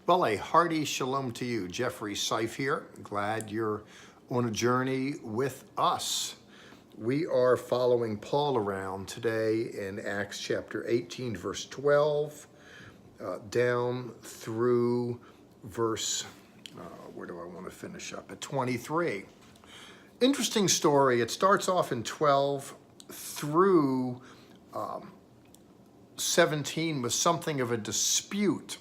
Well, a hearty shalom to you. Jeffrey Seif here. Glad you're on a journey with us. We are following Paul around today in Acts chapter 18, verse 12, down through verse, where do I want to finish up? At 23. Interesting story. It starts off in 12 through 17 with something of a dispute.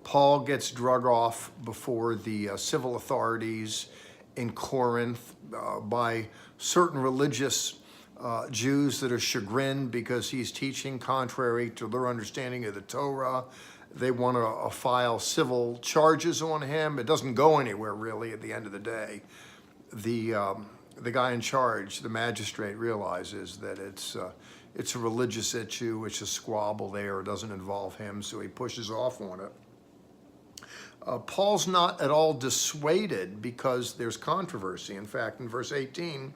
Paul gets drug off before the civil authorities in Corinth by certain religious Jews that are chagrined because he's teaching contrary to their understanding of the Torah. They want to file civil charges on him. It doesn't go anywhere really at the end of the day. The guy in charge, the magistrate, realizes that it's a religious issue, it's a squabble there, it doesn't involve him, so he pushes off on it. Paul's not at all dissuaded because there's controversy. In fact, in verse 18,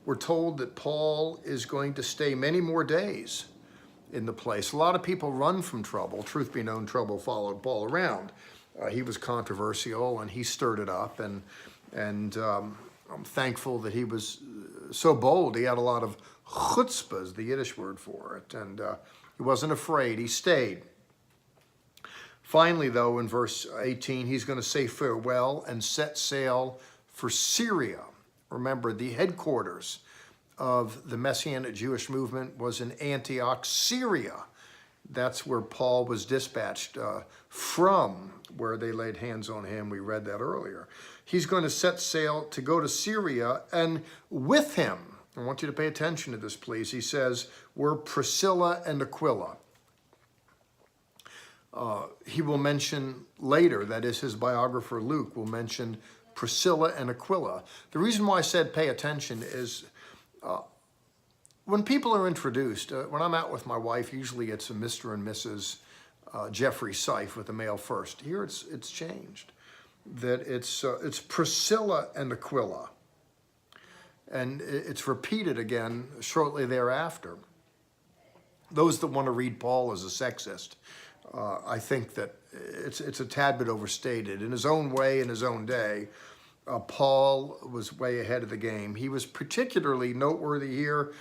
we're told that Paul is going to stay many more days in the place. A lot of people run from trouble. Truth be known, trouble followed Paul around. He was controversial and he stirred it up, and I'm thankful that he was so bold. He had a lot of chutzpah, is the Yiddish word for it, and he wasn't afraid. He stayed. Finally, though, in verse 18, he's going to say farewell and set sail for Syria. Remember, the headquarters of the Messianic Jewish movement was in Antioch, Syria. That's where Paul was dispatched from, where they laid hands on him. We read that earlier. He's going to set sail to go to Syria, and with him, I want you to pay attention to this, please. He says, were Priscilla and Aquila. He will mention later, that is his biographer Luke will mention Priscilla and Aquila. The reason why I said pay attention is when people are introduced, when I'm out with my wife, usually it's a Mr. and Mrs. Jeffrey Seif with the male first. Here it's changed, that it's Priscilla and Aquila. And it's repeated again shortly thereafter. Those that want to read Paul as a sexist, I think that it's a tad bit overstated. In his own way, in his own day, Paul was way ahead of the game. He was particularly noteworthy here.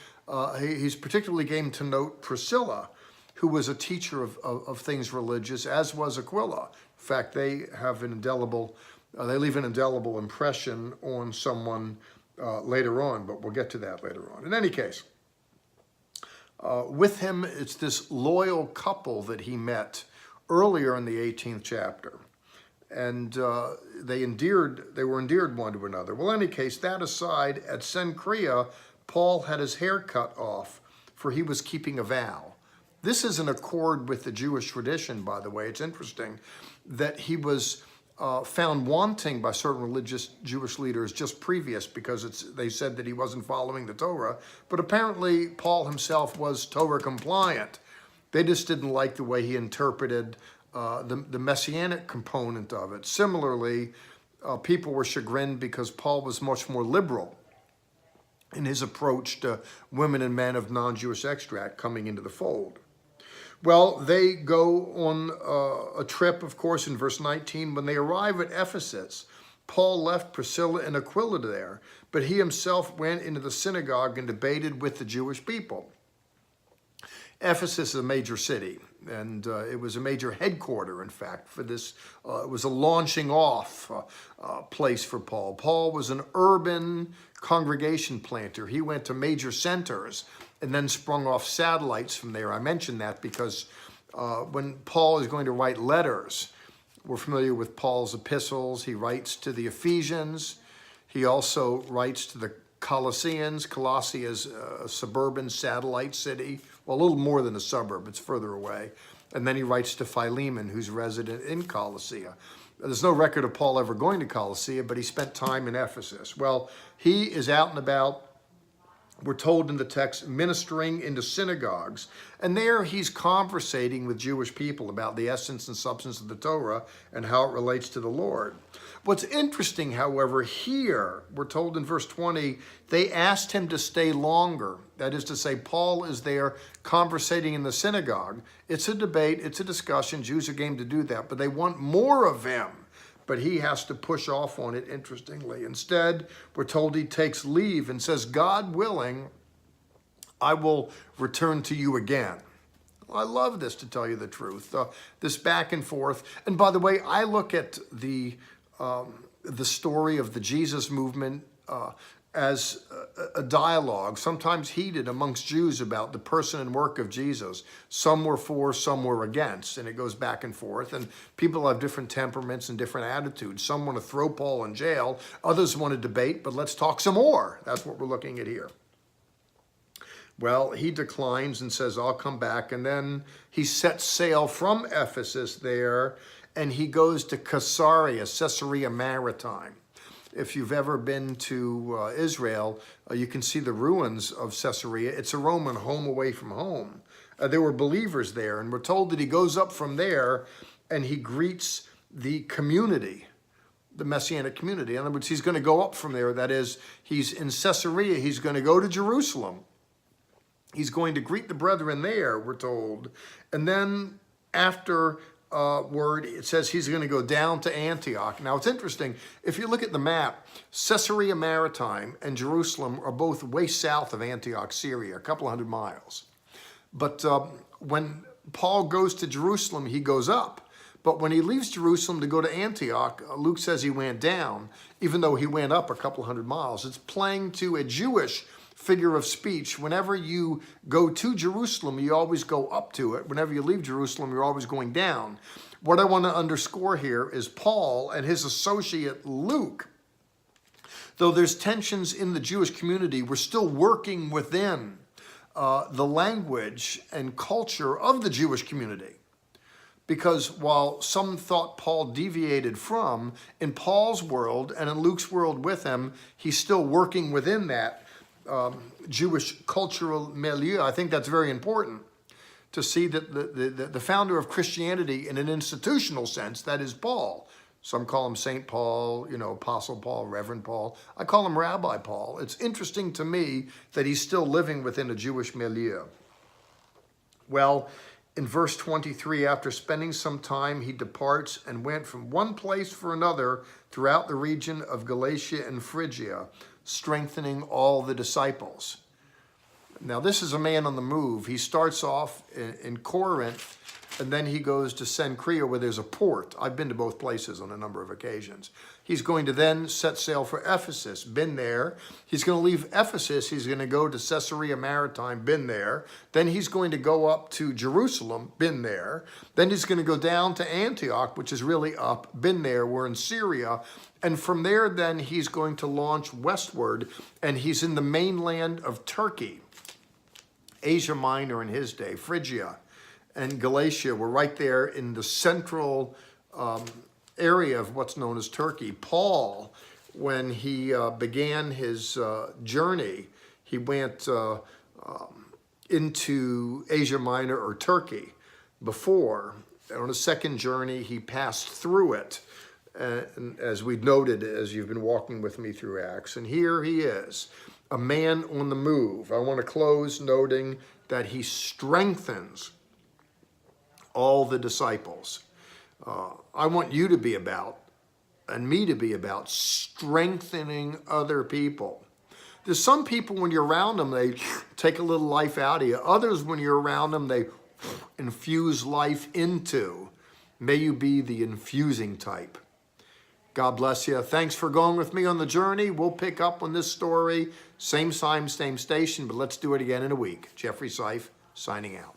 He's particularly game to note Priscilla, who was a teacher of things religious, as was Aquila. In fact, they have an indelible, they leave an indelible impression on someone later on, but we'll get to that later on. In any case, with him, it's this loyal couple that he met earlier in the 18th chapter. And they were endeared one to another. Well, in any case, that aside, at Cenchrea, Paul had his hair cut off, for he was keeping a vow. This is in accord with the Jewish tradition, by the way. It's interesting that he was found wanting by certain religious Jewish leaders just previous, because they said that he wasn't following the Torah. But apparently, Paul himself was Torah compliant. They just didn't like the way he interpreted the messianic component of it. Similarly, people were chagrined because Paul was much more liberal in his approach to women and men of non-Jewish extract coming into the fold. Well, they go on a trip, of course, in verse 19. When they arrive at Ephesus, Paul left Priscilla and Aquila there, but he himself went into the synagogue and debated with the Jewish people. Ephesus is a major city, and it was a major headquarter, in fact, for this. It was a launching off place for Paul. Paul was an urban congregation planter. He went to major centers and then sprung off satellites from there. I mention that because when Paul is going to write letters, we're familiar with Paul's epistles. He writes to the Ephesians. He also writes to the Colossians. Colossae is a suburban satellite city. Well, a little more than a suburb. It's further away. And then he writes to Philemon, who's resident in Colossae. There's no record of Paul ever going to Colossae, but he spent time in Ephesus. Well, he is out and about we're told in the text, ministering into synagogues. And there he's conversating with Jewish people about the essence and substance of the Torah and how it relates to the Lord. What's interesting, however, here, we're told in verse 20, they asked him to stay longer. That is to say, Paul is there conversating in the synagogue. It's a debate, it's a discussion. Jews are game to do that, but they want more of him. But he has to push off on it, interestingly. Instead, we're told he takes leave and says, God willing, I will return to you again. I love this, to tell you the truth, this back and forth. And by the way, I look at the story of the Jesus movement as a dialogue, sometimes heated amongst Jews about the person and work of Jesus. Some were for, some were against, and it goes back and forth. And people have different temperaments and different attitudes. Some want to throw Paul in jail, others want to debate, but let's talk some more. That's what we're looking at here. Well, he declines and says, I'll come back. And then he sets sail from Ephesus there, and he goes to Caesarea Maritime. If you've ever been to Israel, you can see the ruins of Caesarea. It's a Roman home away from home. There were believers there, and we're told that he goes up from there and he greets the community, the Messianic community. In other words, he's going to go up from there. That is, he's in Caesarea. He's going to go to Jerusalem. He's going to greet the brethren there, we're told. And then after word, it says he's going to go down to Antioch. Now, it's interesting. If you look at the map, Caesarea Maritime and Jerusalem are both way south of Antioch, Syria, a couple hundred miles. But when Paul goes to Jerusalem, he goes up. But when he leaves Jerusalem to go to Antioch, Luke says he went down, even though he went up a couple hundred miles. It's playing to a Jewish figure of speech. Whenever you go to Jerusalem, you always go up to it. Whenever you leave Jerusalem, you're always going down. What I want to underscore here is Paul and his associate Luke, though there's tensions in the Jewish community, we're still working within the language and culture of the Jewish community. Because while some thought Paul deviated from, in Paul's world and in Luke's world with him, he's still working within that Jewish cultural milieu. I think that's very important to see that the founder of Christianity in an institutional sense, that is Paul. Some call him Saint Paul, Apostle Paul, Reverend Paul. I call him Rabbi Paul. It's interesting to me that he's still living within a Jewish milieu. Well, in verse 23, after spending some time, he departs and went from one place for another throughout the region of Galatia and Phrygia, strengthening all the disciples. Now, this is a man on the move. He starts off in Corinth, and then he goes to Cenchrea, where there's a port. I've been to both places on a number of occasions. He's going to then set sail for Ephesus, been there. He's going to leave Ephesus. He's going to go to Caesarea Maritime, been there. Then he's going to go up to Jerusalem, been there. Then he's going to go down to Antioch, which is really up, been there. We're in Syria. And from there, then, he's going to launch westward, and he's in the mainland of Turkey. Asia Minor in his day, Phrygia and Galatia were right there in the central area of what's known as Turkey. Paul, when he began his journey, he went into Asia Minor or Turkey before. On a second journey, he passed through it. And as we noted, as you've been walking with me through Acts, and here he is, a man on the move. I want to close noting that he strengthens all the disciples. I want you to be about, and me to be about, strengthening other people. There's some people, when you're around them, they take a little life out of you. Others, when you're around them, they infuse life into. May you be the infusing type. God bless you. Thanks for going with me on the journey. We'll pick up on this story, same time, same station, but let's do it again in a week. Jeffrey Seif, signing out.